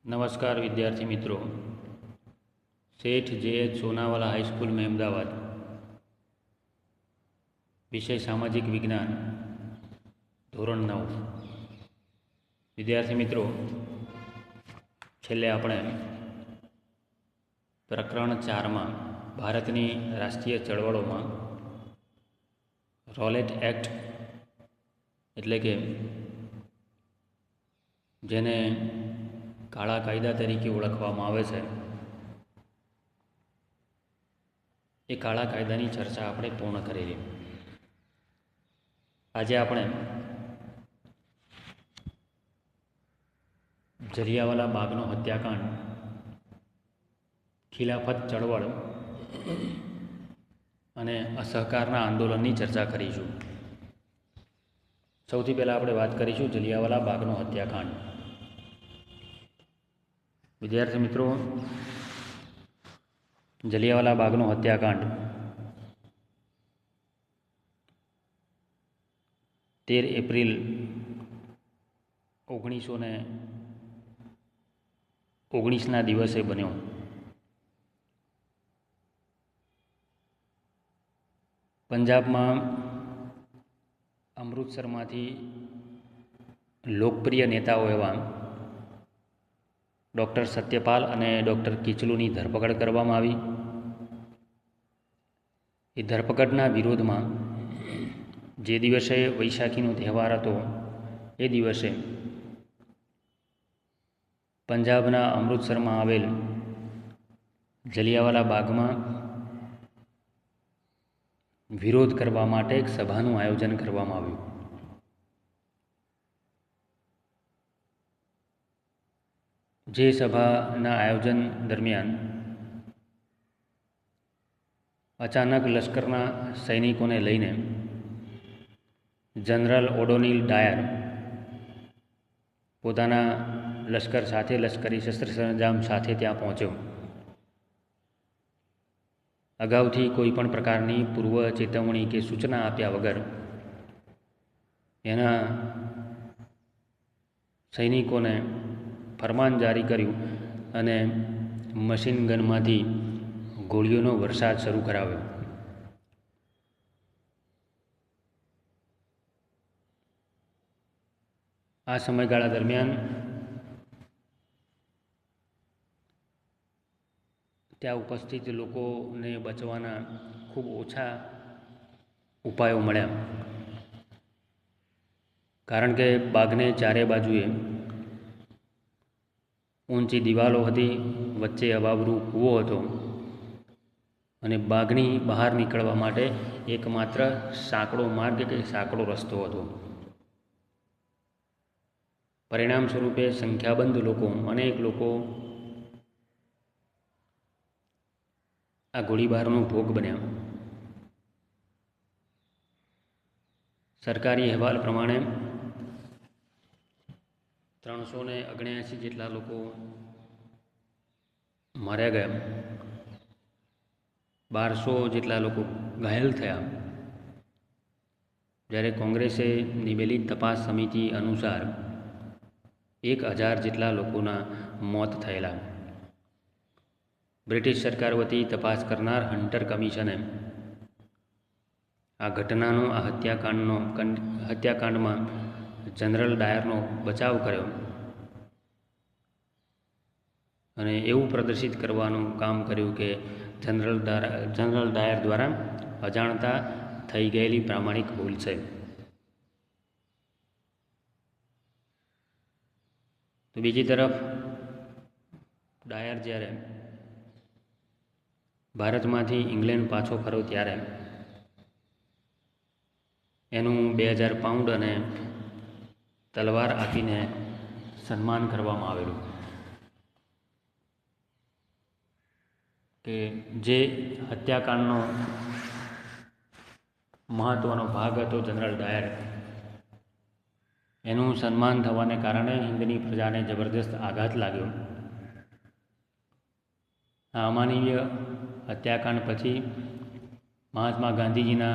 नमस्कार विद्यार्थी मित्रों, सेठ जे सोनावाला हाई स्कूल में अहमदाबाद, विषय सामाजिक विज्ञान, धोरण 9। विद्यार्थी मित्रों, छेल्ले आपणे प्रकरण 4 में भारतनी राष्ट्रीय चळवळों में रॉलेट एक्ट एटले के जेने काळा कायदा तरीके ओळखवामां आवे छे ए काळा कायदानी चर्चा आपणे पूर्ण करेली। आज आपणे जलियावाला बागनो हत्याकांड, खिलाफत चळवळ अने असहकारना आंदोलननी चर्चा करीशुं। सौथी पहेला आपणे वात करीशुं जलियावाला बागनो हत्याकांड। विद्यार्थी मित्रों, जलियावाला बागनो हत्याकांड 13 एप्रिल 1919 दिवसे बन्यो। पंजाब में अमृतसर में लोकप्रिय नेताओं एवं डॉक्टर सत्यपाल अने डॉक्टर किचलूनी धरपकड़ करवामां आवी। ए धरपकड़ना विरोध में जे दिवसे वैशाखीनो तहेवार हतो ए दिवसे पंजाबना अमृतसर में आवेल जलियावाला बाग में विरोध करवा माटे एक सभानुं आयोजन करवामां आव्युं। जे सभाना आयोजन दरमियान अचानक लश्करना सैनिकों ने लईने जनरल ओडोनिल डायर पोताना लश्कर साथे लश्करी शस्त्र सरंजाम साथे त्यां पहोंच्यो। अगाउथी कोईपण प्रकारनी पूर्व चेतवणी के सूचना आप्या वगर एना सैनिकों ने फरमान जारी कर्यु अने मशीन गन मांथी गोळीओनो वरसाद शरू कराव्यो। आ समयगाळा दरमियान त्या उपस्थित लोकोने बचवाना खूब ओछा उपायों मळ्या, कारण के बागने चारे बाजुए ऊंची दीवालो हती, वच्चे अवावरू कूवो हतो अने बागनी बहार निकळवा माटे एकमात्र सांकड़ो मार्ग के सांकड़ो रस्तो हतो। परिणाम स्वरूपे संख्याबंध लोको, अनेक लोको आ गोळीबारनो भोग बन्या। सरकारी अहेवाल प्रमाणे 379 जेटला लोको मार्या गया, 1200 जेटला लोको घायल थया। ज्यारे कांग्रेसे निमेली तपास समिति अनुसार 1000 जेटला लोकोना मौत थयेला। ब्रिटिश सरकार वती तपास करनार हंटर कमिशने आ घटनानो आ हत्याकांड में जनरल डायरनो बचाव कर्यो अने एवं प्रदर्शित करवानुं काम कर्युं के जनरल डायर द्वारा अजाणता थई गयेली प्रामाणिक भूल छे। तो बीजी तरफ डायर ज्यारे भारत में इंग्लेंड पाछो फर्यो त्यारे एनु 2000 पाउंड अने तलवार आपीने सन्मान करवामां आवेलुं के जे हत्याकांडनो महत्वनो भाग हतो जनरल डायर एनु सन्मान थवाने कारणे हिंदनी प्रजाने जबरदस्त आघात लाग्यो। आ अमानवीय हत्याकांड पछी महात्मा गांधीजीना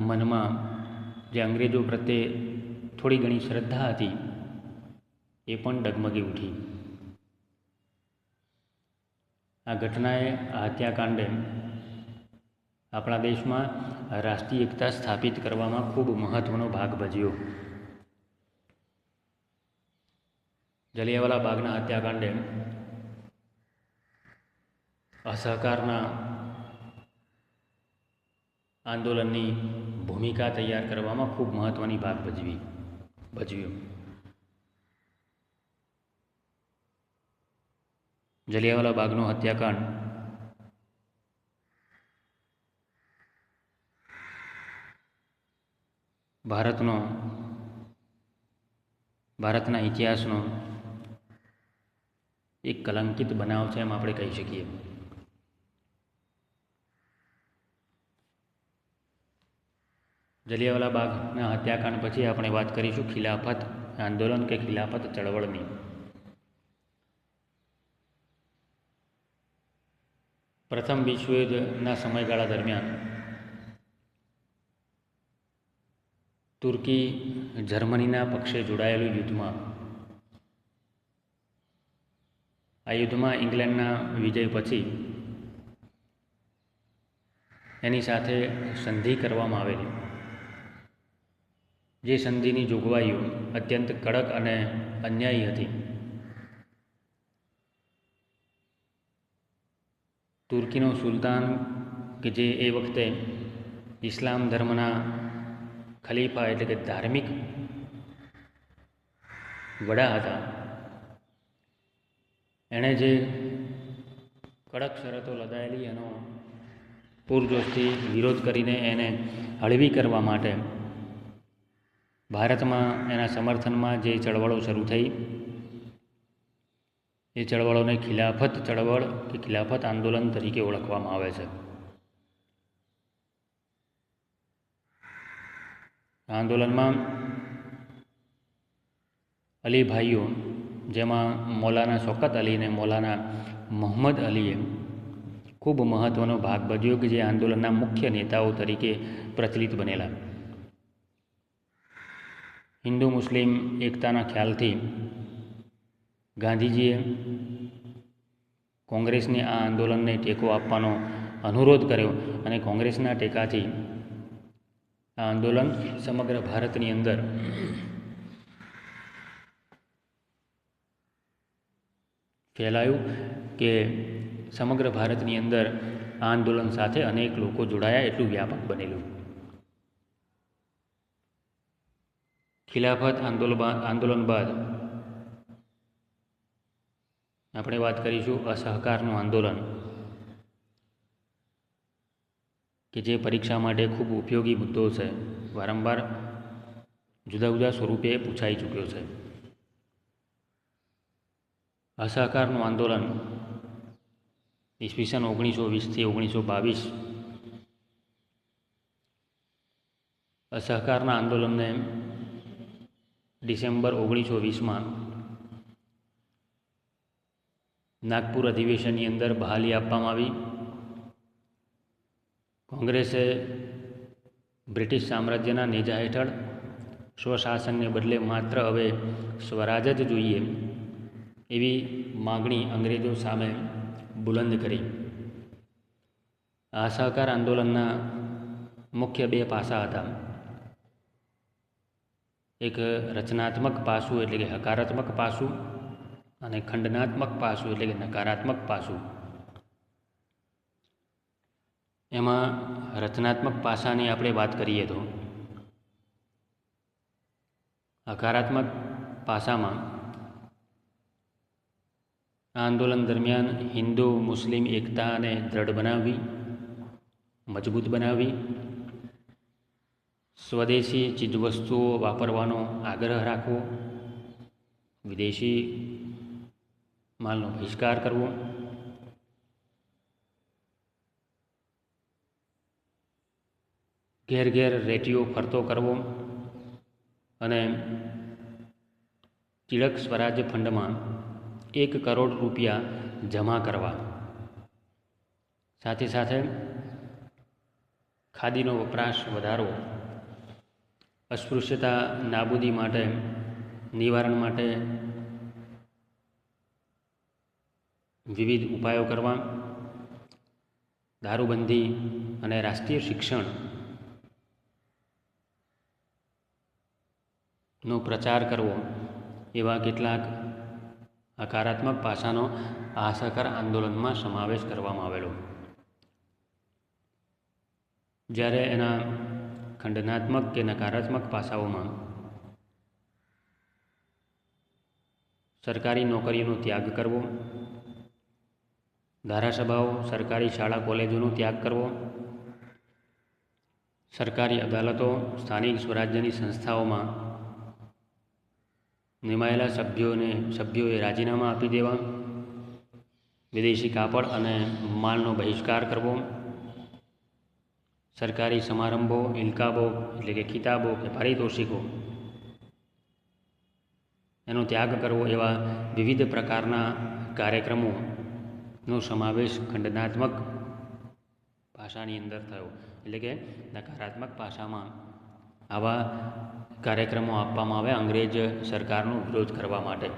मनमा जे अंग्रेजों प्रत्ये थोड़ी घणी श्रद्धा हती ए पण डगमगी उठी। આ ઘટનાએ, આ હત્યાકાંડે આપણા દેશમાં રાષ્ટ્રીય એકતા સ્થાપિત કરવામાં ખૂબ મહત્ત્વનો ભાગ ભજવ્યો. જલિયાવાલા બાગના હત્યાકાંડે અસહકારના આંદોલનની ભૂમિકા તૈયાર કરવામાં ખૂબ મહત્ત્વની ભાગ ભજવ્યો. જલિયાવાલા બાગનો હત્યાકાંડ ભારતના ઇતિહાસનો એક કલંકિત બનાવ છે એમ આપણે કહી શકીએ. જલિયાવાલા બાગના હત્યાકાંડ પછી આપણે વાત કરીશું ખિલાફત આંદોલન કે ખિલાફત ચળવળની. પ્રથમ વિશ્વયુદ્ધના સમયગાળા દરમિયાન તુર્કી જર્મનીના પક્ષે જોડાયેલું યુદ્ધમાં ઇંગ્લેન્ડના વિજય પછી એની સાથે સંધિ કરવામાં આવેલી. જે સંધિની જોગવાઈઓ અત્યંત કડક અને અન્યાયી હતી. તુર્કીનો સુલતાન કે જે એ વખતે ઇસ્લામ ધર્મના ખલીફા એટલે કે ધાર્મિક વડા હતા, એણે જે કડક શરતો લદાયેલી એનો પૂરજોશથી વિરોધ કરીને એને હળવી કરવા માટે ભારતમાં એના સમર્થનમાં જે ચળવળો શરૂ થઈ એ ચળવળોને ખિલાફત ચળવળ કે ખિલાફત આંદોલન તરીકે ઓળખવામાં આવે છે. આ આંદોલનમાં અલી ભાઈઓ, જેમાં મૌલાના શૌકત અલી અને મૌલાના મોહમ્મદ અલીએ ખૂબ મહત્ત્વનો ભાગ ભજવ્યો કે જે આંદોલનના મુખ્ય નેતાઓ તરીકે પ્રચલિત બનેલા. હિન્દુ મુસ્લિમ એકતાના ખ્યાલથી ગાંધીજીએ કોંગ્રેસને આ આંદોલનને ટેકો આપવાનો અનુરોધ કર્યો અને કોંગ્રેસના ટેકાથી આ આંદોલન સમગ્ર ભારતની અંદર ફેલાયું કે સમગ્ર ભારતની અંદર આ આંદોલન સાથે અનેક લોકો જોડાયા એટલું વ્યાપક બનેલું. ખિલાફત આંદોલન બાદ આપણે વાત કરીશું અસહકારનું આંદોલન કે જે પરીક્ષા માટે ખૂબ ઉપયોગી મુદ્દો છે, વારંવાર જુદા જુદા સ્વરૂપે પૂછાઈ ચૂક્યો છે. અસહકારનું આંદોલન ઈસવીસન 1920થી 1922. અસહકારના આંદોલનને ડિસેમ્બર 1920માં નાગપુર અધિવેશનની અંદર બહાલી આપવામાં આવી. કોંગ્રેસે બ્રિટિશ સામ્રાજ્યના નેજા હેઠળ સ્વશાસનને બદલે માત્ર હવે સ્વરાજ જ જોઈએ એવી માગણી અંગ્રેજો સામે બુલંદ કરી. આ અસહકાર આંદોલનના મુખ્ય બે પાસા હતા. એક રચનાત્મક પાસું એટલે કે હકારાત્મક પાસું અને ખંડનાત્મક પાસું એટલે કે નકારાત્મક પાસું. એમાં રચનાત્મક પાસાની આપણે વાત કરીએ તો હકારાત્મક પાસામાં આંદોલન દરમિયાન હિન્દુ મુસ્લિમ એકતાને દ્રઢ બનાવવી, મજબૂત બનાવવી, સ્વદેશી ચીજવસ્તુઓ વાપરવાનો આગ્રહ રાખવો, વિદેશી માલનો બહિષ્કાર કરવો, ઘેર ઘેર રેટીઓ ફરતો કરવો અને ટિળક સ્વરાજ્ય ફંડમાં 1 કરોડ રૂપિયા જમા કરવા. સાથે સાથે ખાદીનો વપરાશ વધારવો, અસ્પૃશ્યતા નાબૂદી માટે નિવારણ માટે વિવિધ ઉપાયો કરવા, દારૂબંધી અને રાષ્ટ્રીય શિક્ષણનો પ્રચાર કરવો એવા કેટલાક હકારાત્મક પાસાનો આ અસહકાર આંદોલનમાં સમાવેશ કરવામાં આવેલો. જ્યારે એના ખંડનાત્મક કે નકારાત્મક પાસાઓમાં સરકારી નોકરીઓનો ત્યાગ કરવો, ધારાસભાઓ, સરકારી શાળા કોલેજોનો ત્યાગ કરવો, સરકારી અદાલતો, સ્થાનિક સ્વરાજ્યની સંસ્થાઓમાં નિમાયેલા સભ્યોએ રાજીનામા આપી દેવા, વિદેશી કાપડ અને માલનો બહિષ્કાર કરવો, સરકારી સમારંભો, ઇલકાબો એટલે કે ખિતાબો કે પારિતોષિકો એનો ત્યાગ કરવો એવા વિવિધ પ્રકારના કાર્યક્રમોનો સમાવેશ ખંડનાત્મક પાસાની અંદર થયો. એટલે કે નકારાત્મક પાસામાં આવા કાર્યક્રમો આપવામાં આવે અંગ્રેજ સરકારનો વિરોધ કરવા માટે.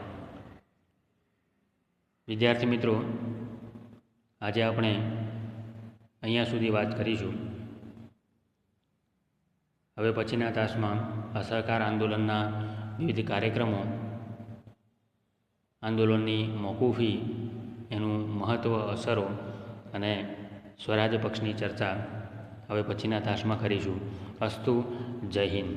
વિદ્યાર્થી મિત્રો, આજે આપણે અહીંયા સુધી વાત કરીશું. હવે પછીના તાસમાં અસહકાર આંદોલનના વિવિધ કાર્યક્રમો, આંદોલનની મોકૂફી, એનું મહત્ત્વ, અસરો અને સ્વરાજ પક્ષની ચર્ચા હવે પછીના તાસમાં કરીશું. અસ્તુ. જય હિન્દ.